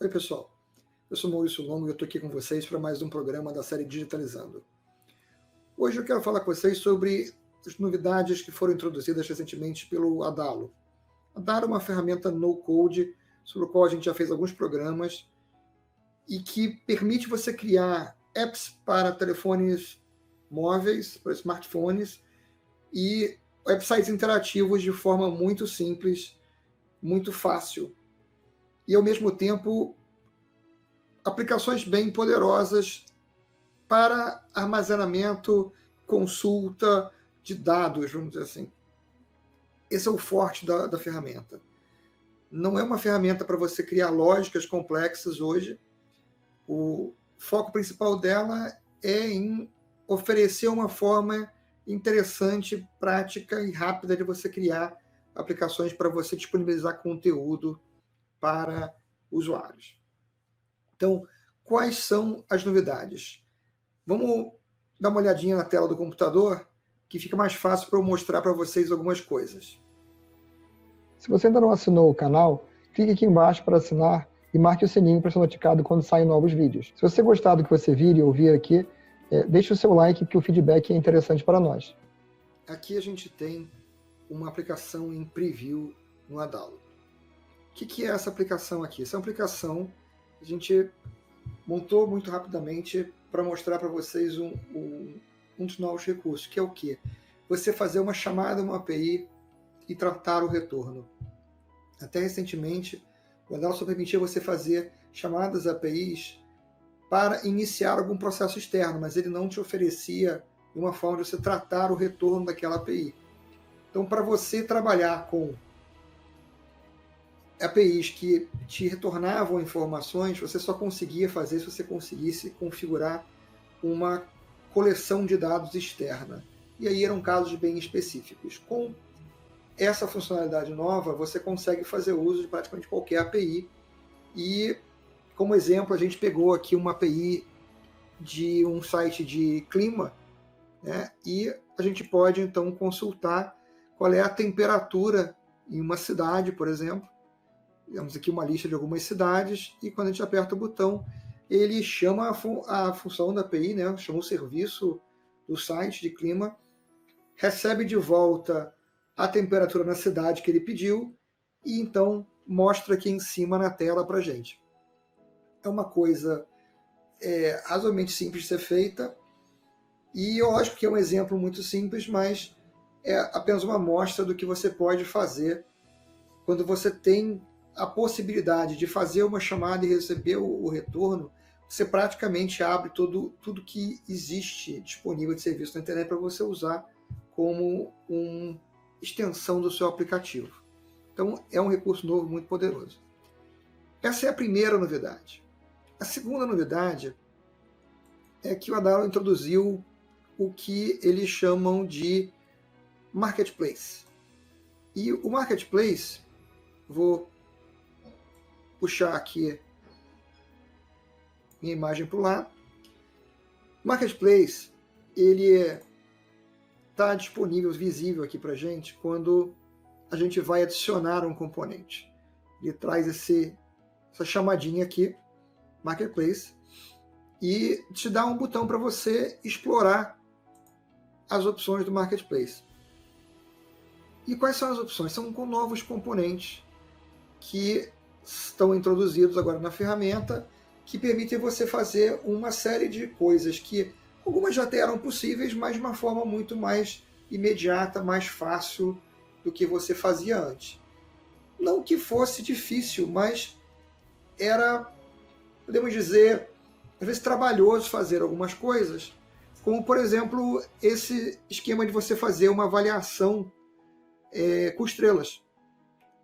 Oi, pessoal. Eu sou Maurício Longo e eu estou aqui com vocês para mais um programa da série Digitalizando. Hoje eu quero falar com vocês sobre as novidades que foram introduzidas recentemente pelo Adalo. Adalo é uma ferramenta no-code sobre a qual a gente já fez alguns programas e que permite você criar apps para telefones móveis, para smartphones e websites interativos de forma muito simples, muito fácil. E, ao mesmo tempo, aplicações bem poderosas para armazenamento, consulta de dados, vamos dizer assim. Esse é o forte da ferramenta. Não é uma ferramenta para você criar lógicas complexas hoje. O foco principal dela é em oferecer uma forma interessante, prática e rápida de você criar aplicações para você disponibilizar conteúdo para usuários. Então, quais são as novidades? Vamos dar uma olhadinha na tela do computador, que fica mais fácil para eu mostrar para vocês algumas coisas. Se você ainda não assinou o canal, clique aqui embaixo para assinar e marque o sininho para ser notificado quando saem novos vídeos. Se você gostar do que você vir e ouvir aqui, deixe o seu like, porque o feedback é interessante para nós. Aqui a gente tem uma aplicação em preview no Adalo. O que é essa aplicação aqui? Essa é uma aplicação que a gente montou muito rapidamente para mostrar para vocês um dos novos recursos, que é o quê? Você fazer uma chamada a uma API e tratar o retorno. Até recentemente, o Adalo só permitia você fazer chamadas a APIs para iniciar algum processo externo, mas ele não te oferecia uma forma de você tratar o retorno daquela API. Então, para você trabalhar com APIs que te retornavam informações, você só conseguia fazer se você conseguisse configurar uma coleção de dados externa. E aí eram casos bem específicos. Com essa funcionalidade nova, você consegue fazer uso de praticamente qualquer API. E, como exemplo, a gente pegou aqui uma API de um site de clima, né? E a gente pode, então, consultar qual é a temperatura em uma cidade, por exemplo. Temos aqui uma lista de algumas cidades e quando a gente aperta o botão, ele chama a função da API, né? Chama o serviço do site de clima, recebe de volta a temperatura na cidade que ele pediu e então mostra aqui em cima na tela para a gente. É uma coisa razoavelmente simples de ser feita e eu acho que é um exemplo muito simples, mas é apenas uma amostra do que você pode fazer quando você tem a possibilidade de fazer uma chamada e receber o retorno. Você praticamente abre tudo que existe disponível de serviço na internet para você usar como uma extensão do seu aplicativo. Então, é um recurso novo muito poderoso. Essa é a primeira novidade. A segunda novidade é que o Adalo introduziu o que eles chamam de Marketplace. E o Marketplace, vou puxar aqui minha imagem para o lado. Marketplace, ele está disponível, visível aqui para a gente quando a gente vai adicionar um componente. Ele traz essa chamadinha aqui, Marketplace, e te dá um botão para você explorar as opções do Marketplace. E quais são as opções? São com novos componentes que estão introduzidos agora na ferramenta, que permitem você fazer uma série de coisas que algumas já até eram possíveis, mas de uma forma muito mais imediata, mais fácil do que você fazia antes. Não que fosse difícil, mas era, podemos dizer, às vezes trabalhoso fazer algumas coisas, como, por exemplo, esse esquema de você fazer uma avaliação com estrelas.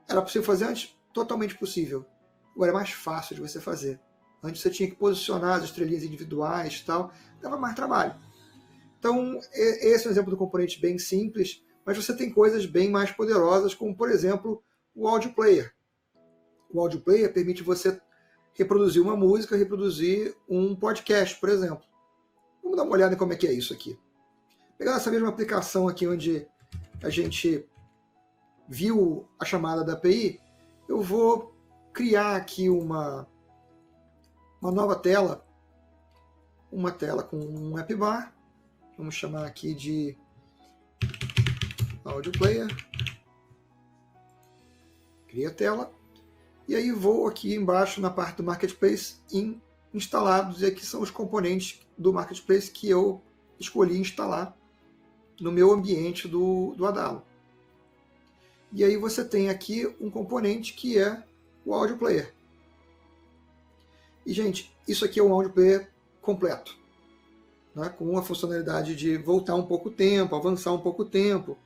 Era possível fazer antes? Totalmente possível. Agora é mais fácil de você fazer. Antes você tinha que posicionar as estrelinhas individuais e tal, dava mais trabalho. Então, esse é um exemplo do componente bem simples, mas você tem coisas bem mais poderosas, como, por exemplo, o Audio Player. O Audio Player permite você reproduzir uma música, reproduzir um podcast, por exemplo. Vamos dar uma olhada em como é que é isso aqui. Pegar essa mesma aplicação aqui onde a gente viu a chamada da API, eu vou criar aqui uma uma nova tela, uma tela com um app bar, vamos chamar aqui de Audio Player, cria a tela, e aí vou aqui embaixo na parte do Marketplace em instalados, e aqui são os componentes do Marketplace que eu escolhi instalar no meu ambiente do Adalo. E aí você tem aqui um componente que é o Audio Player. E, gente, isso aqui é um Audio Player completo, né? Com a funcionalidade de voltar um pouco o tempo, avançar um pouco o tempo.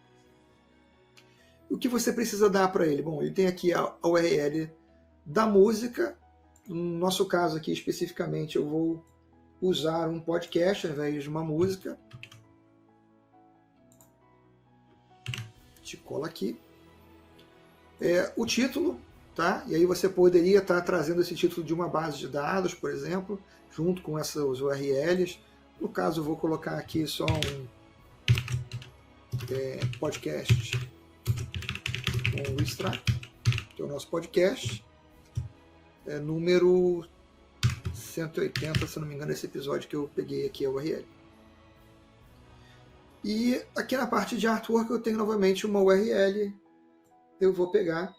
O que você precisa dar para ele? Bom, ele tem aqui a URL da música. No nosso caso aqui, especificamente, eu vou usar um podcast ao invés de uma música. Te cola aqui. O título, tá? E aí você poderia estar trazendo esse título de uma base de dados, por exemplo, junto com essas URLs. No caso, eu vou colocar aqui só um podcast com o extract, que é o nosso podcast. Número 180, se não me engano, esse episódio que eu peguei aqui a URL. E aqui na parte de artwork eu tenho novamente uma URL. Eu vou pegar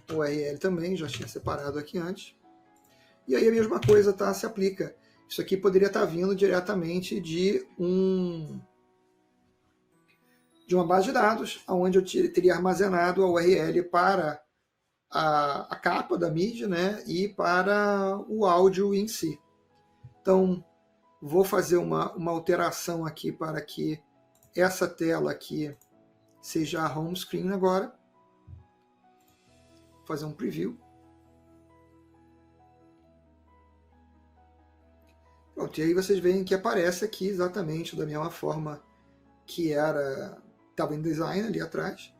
a URL também, já tinha separado aqui antes. E aí a mesma coisa, tá, se aplica. Isso aqui poderia estar vindo diretamente de uma base de dados, onde eu teria armazenado a URL para a capa da mídia, né, e para o áudio em si. Então, vou fazer uma alteração aqui para que essa tela aqui seja a home screen agora. Vou fazer um preview. Pronto, e aí vocês veem que aparece aqui exatamente da mesma forma que estava em design ali atrás.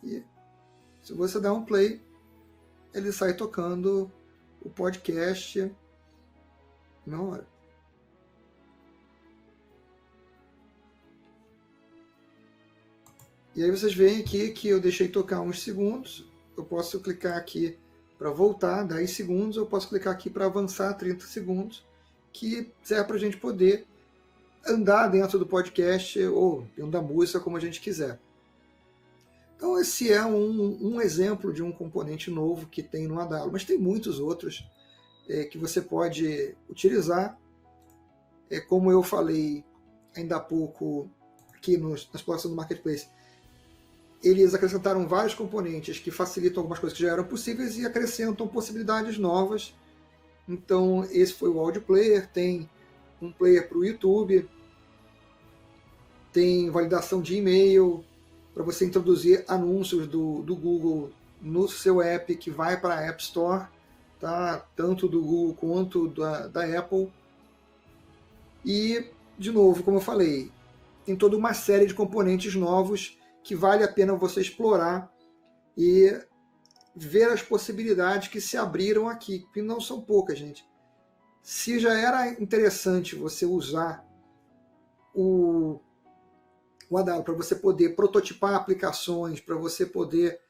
E se você der um play, ele sai tocando o podcast na hora. E aí vocês veem aqui que eu deixei tocar uns segundos. Eu posso clicar aqui para voltar 10 segundos. Eu posso clicar aqui para avançar 30 segundos, que serve para a gente poder andar dentro do podcast ou dentro da música como a gente quiser. Então esse é um exemplo de um componente novo que tem no Adalo, mas tem muitos outros que você pode utilizar. Como eu falei ainda há pouco aqui na exploração do Marketplace, eles acrescentaram vários componentes que facilitam algumas coisas que já eram possíveis e acrescentam possibilidades novas. Então esse foi o Audio Player, tem um player para o YouTube, tem validação de e-mail, para você introduzir anúncios do Google no seu app que vai para a App Store, tá? Tanto do Google quanto da Apple. E, de novo, como eu falei, tem toda uma série de componentes novos que vale a pena você explorar e ver as possibilidades que se abriram aqui, que não são poucas, gente. Se já era interessante você usar o Adalo para você poder prototipar aplicações, para você poder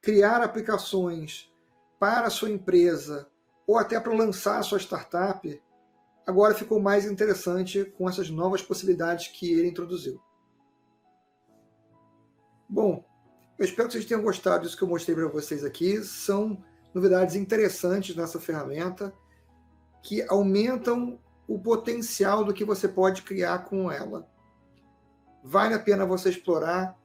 criar aplicações para a sua empresa ou até para lançar a sua startup, agora ficou mais interessante com essas novas possibilidades que ele introduziu. Bom, eu espero que vocês tenham gostado disso que eu mostrei para vocês aqui. São novidades interessantes nessa ferramenta que aumentam o potencial do que você pode criar com ela. Vale a pena você explorar,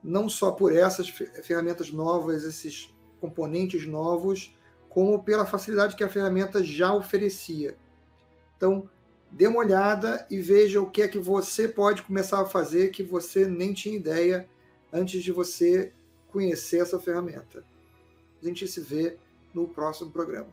não só por essas ferramentas novas, esses componentes novos, como pela facilidade que a ferramenta já oferecia. Então, dê uma olhada e veja o que é que você pode começar a fazer que você nem tinha ideia antes de você conhecer essa ferramenta. A gente se vê no próximo programa.